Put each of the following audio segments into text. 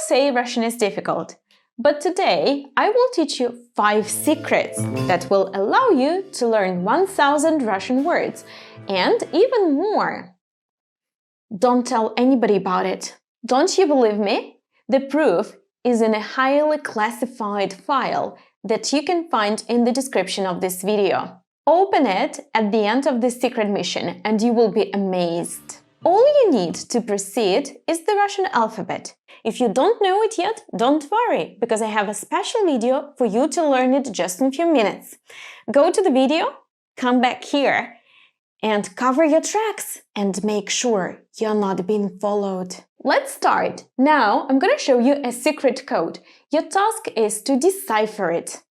say Russian is difficult, but today I will teach you 5 secrets that will allow you to learn 1000 Russian words and even more. Don't tell anybody about it. Don't you believe me? The proof is in a highly classified file that you can find in the description of this video. Open it at the end of this secret mission and you will be amazed. All you need to proceed is the Russian alphabet. If you don't know it yet, don't worry, because I have a special video for you to learn it just in a few minutes. Go to the video, come back here, and cover your tracks and make sure you're not being followed. Let's start. Now I'm going to show you a secret code. Your task is to decipher it.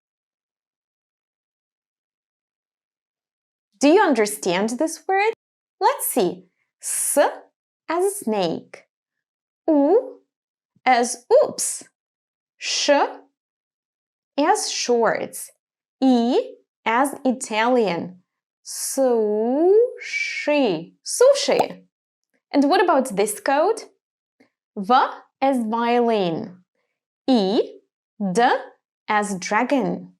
Do you understand this word? Let's see. S as snake. U as oops. Sh as shorts. E as Italian. Sushi. Sushi. And what about this code? V as violin. E, D as dragon.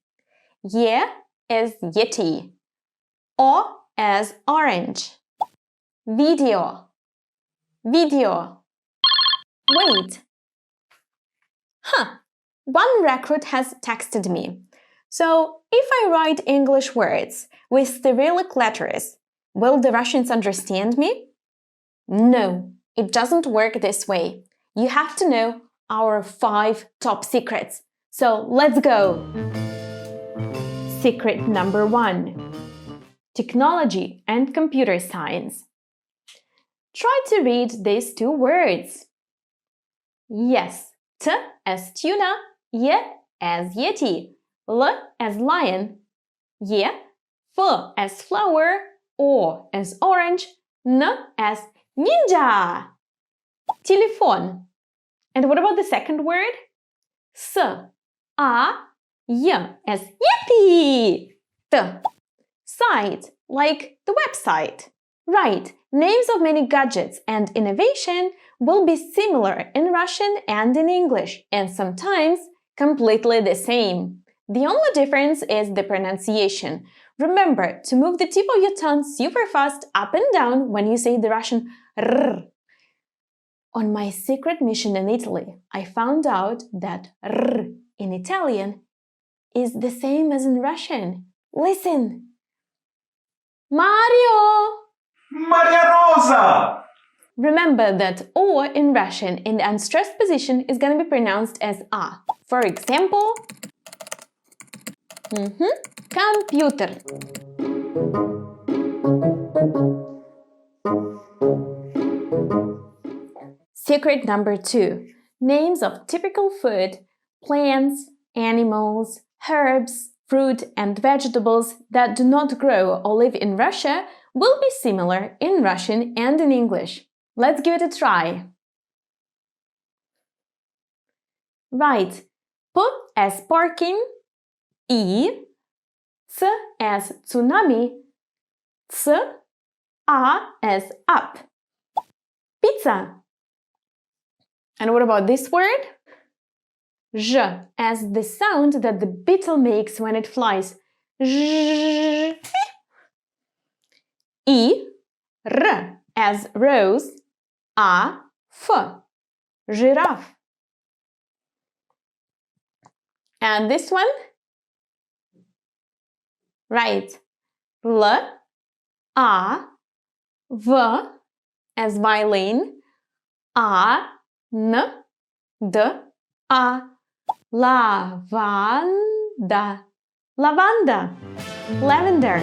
Y as yeti. O as orange. Video. Video. Wait. One recruit has texted me. So, if I write English words with Cyrillic letters, will the Russians understand me? No, it doesn't work this way. You have to know our 5 top secrets. So, let's go! Secret number 1. Technology and computer science. Try to read these 2 words. Yes, T as tuna, Y as yeti, L as lion, Y, F as flower, O as orange, N as ninja. Telephone. And what about the second word? S, A, Y as yippee. T. Site, like the website. Right, names of many gadgets and innovation will be similar in Russian and in English, and sometimes completely the same. The only difference is the pronunciation. Remember to move the tip of your tongue super fast up and down when you say the Russian r. On my secret mission in Italy, I found out that r in Italian is the same as in Russian. Listen! Mario! Maria Rosa! Remember that O in Russian in the unstressed position is going to be pronounced as A. For example, computer. Secret number 2. Names of typical food, plants, animals, herbs, fruit and vegetables that do not grow or live in Russia will be similar in Russian and in English. Let's give it a try. Right. P as parking, E, C as tsunami, C, A as up. Pizza. And what about this word? J as the sound that the beetle makes when it flies. J. E, R as rose, A, F, giraffe. And this one? Right. L, A, V as violin, A, N, D, A. Lavanda. Lavanda. Lavender.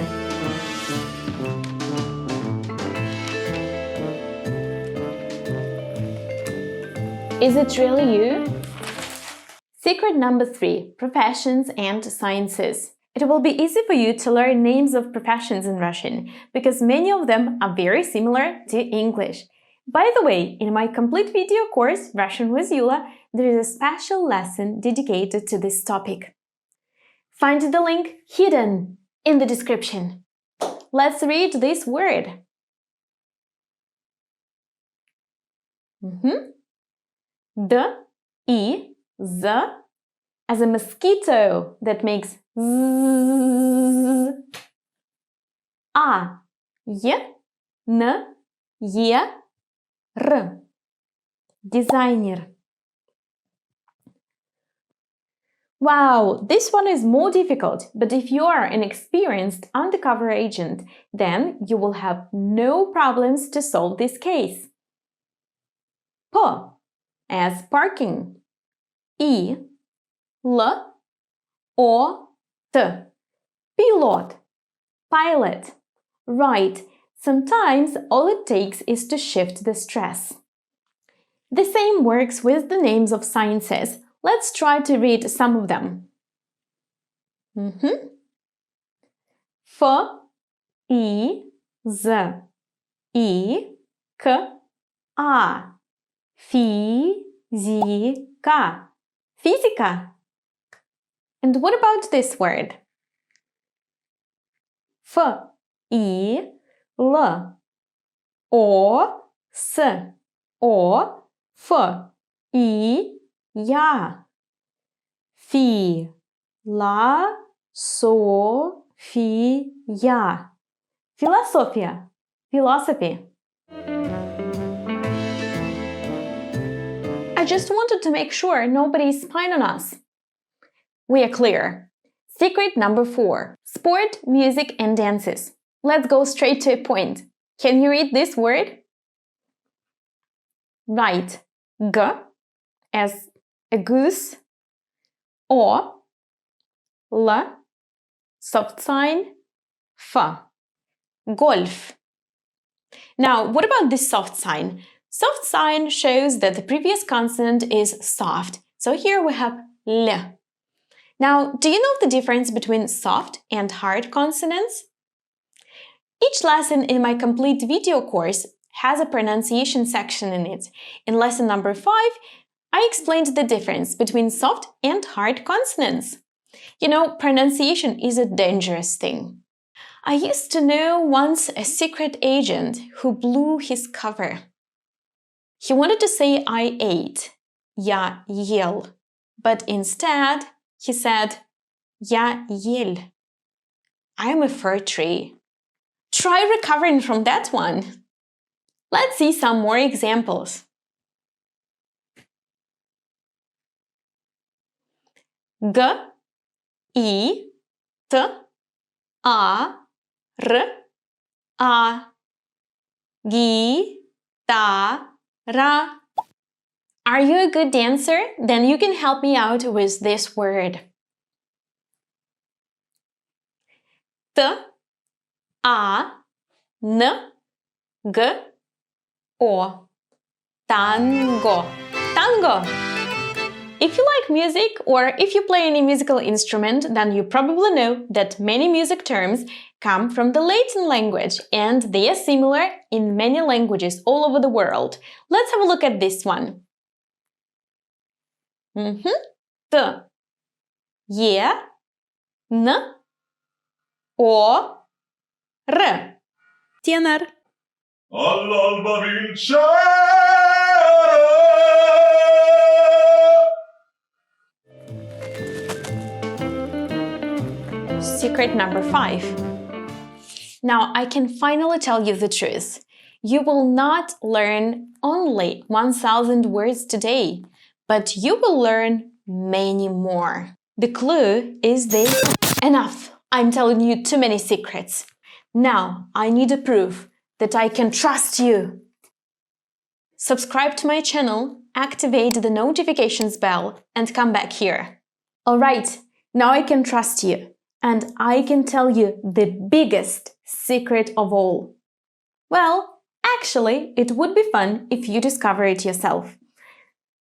Is it really you? Secret number 3. Professions and sciences. It will be easy for you to learn names of professions in Russian, because many of them are very similar to English. By the way, in my complete video course, Russian with Yula, there is a special lesson dedicated to this topic. Find the link hidden in the description. Let's read this word. I, z, as a mosquito that makes zzz. A, y, n, ye, r. Designer. Wow, this one is more difficult, but if you are an experienced undercover agent, then you will have no problems to solve this case. P, as parking. I, L, O, T. Pilot. Pilot. Right, sometimes all it takes is to shift the stress. The same works with the names of sciences. Let's try to read some of them. F, I, Z, I, K, A. Fizika. Physica. And what about this word? F, I, L, O, S, O, F, I, Ya. Fi, la, so, fi, ya. Philosophia. Philosophy. I just wanted to make sure nobody is spying on us. We are clear. Secret number 4. Sport, music and dances. Let's go straight to a point. Can you read this word? Right. G, as a goose. O, L, soft sign, F. Golf. Now, what about this soft sign? Soft sign shows that the previous consonant is soft. So here we have L. Now, do you know the difference between soft and hard consonants? Each lesson in my complete video course has a pronunciation section in it. In lesson number 5, I explained the difference between soft and hard consonants. You know, pronunciation is a dangerous thing. I used to know once a secret agent who blew his cover. He wanted to say I ate, я ел, but instead he said я ел. I am a fir tree. Try recovering from that one. Let's see some more examples. G, I, T, A, R, A. Gi, ta, ra. Are you a good dancer? Then you can help me out with this word. T, A, N, G, O. Tango. Tango. If you like music or if you play any musical instrument, then you probably know that many music terms come from the Latin language and they are similar in many languages all over the world. Let's have a look at this one. T, Ye, N, O, R. Tenor. All'alba vincere. Secret number 5. Now I can finally tell you the truth. You will not learn only 1,000 words today, but you will learn many more. The clue is this. Enough! I'm telling you too many secrets. Now I need a proof that I can trust you. Subscribe to my channel, activate the notifications bell, and come back here. Alright, now I can trust you. And I can tell you the biggest secret of all. Well, actually, it would be fun if you discover it yourself.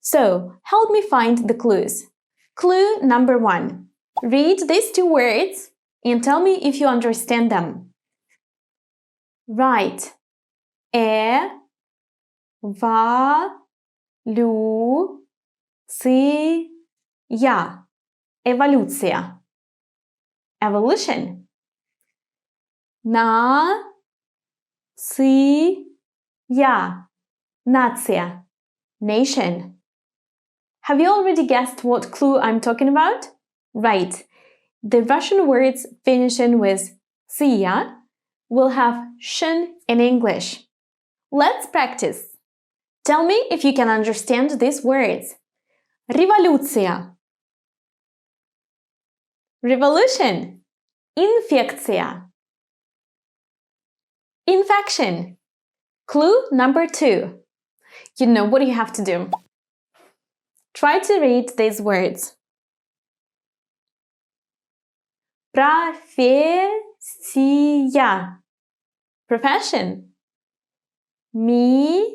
So, help me find the clues. Clue number 1. Read these 2 words and tell me if you understand them. Right. Evoluция. Evolucja. Evolution. Nация. Nation. Have you already guessed what clue I'm talking about? Right. The Russian words finishing with sia will have shin in English. Let's practice. Tell me if you can understand these words. Революция. Revolution. Инфекция. Infection. Clue number 2. You know what you have to do. Try to read these words. Профессия. Profession. Миссия.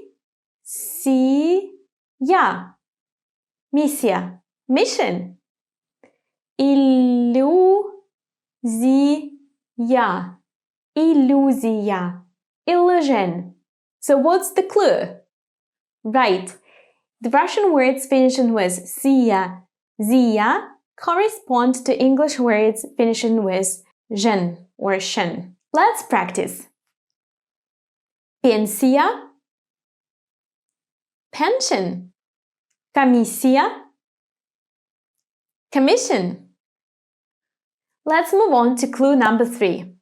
Миссия. Mission. Иллюзия. Иллюзия. Illusion. So what's the clue? Right. The Russian words finishing with sia, zia correspond to English words finishing with zhen or shen. Let's practice. Пенсия. Pension. Комиссия. Commission. Let's move on to clue number 3.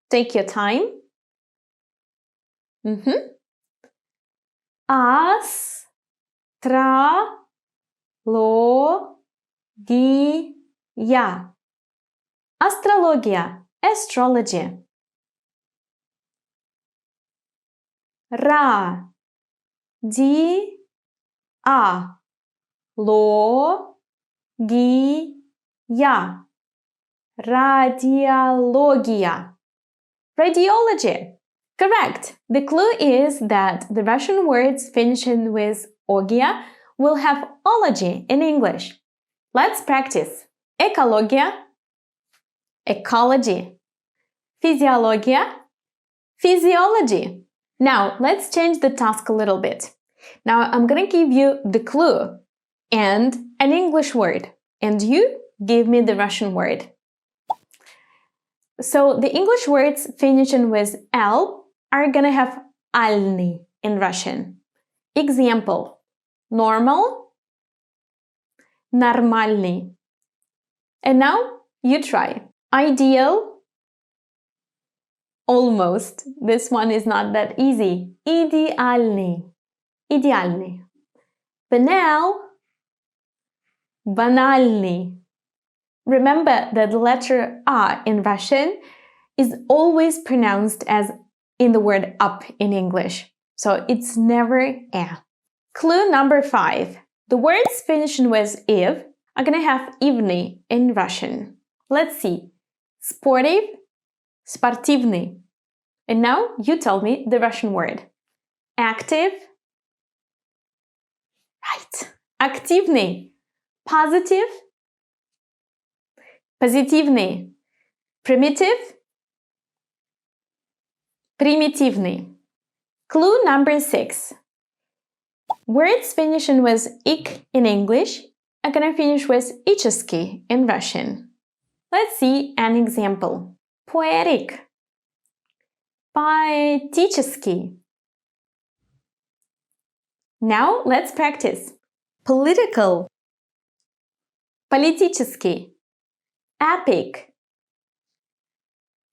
Take your time. Астрология. Astrologia. Astrology. Радиология. Radiologia. Radiology. Correct. The clue is that the Russian words finishing with ogia will have ology in English. Let's practice. Экология. Ecology. Physiologia. Physiology. Now, let's change the task a little bit. Now, I'm going to give you the clue and an English word, and you give me the Russian word. So, the English words finishing with L are going to have alny in Russian. Example. Normal. Нормальный. And now, you try. Ideal. Almost. This one is not that easy. Идеальный. Идеальный. Banal. Банальный. Remember that the letter A in Russian is always pronounced as in the word up in English. So it's never a. Clue number 5. The words finishing with iv are going to have ivny in Russian. Let's see. Sportive. Спортивный. And now you tell me the Russian word. Active. Right. Активный. Positive. Позитивный. Primitive. Примитивный. Clue number 6. Words finishing with ik in English are going to finish with ichesky in Russian. Let's see an example. Poetic. Поэтический. Now let's practice. Political. Политический. Epic.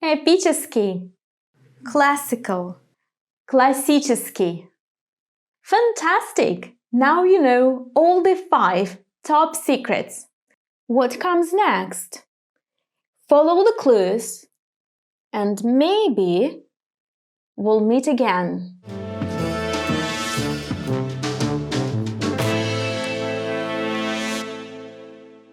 Эпический. Classical. Классический. Fantastic! Now you know all the 5 top secrets. What comes next? Follow the clues and maybe we'll meet again.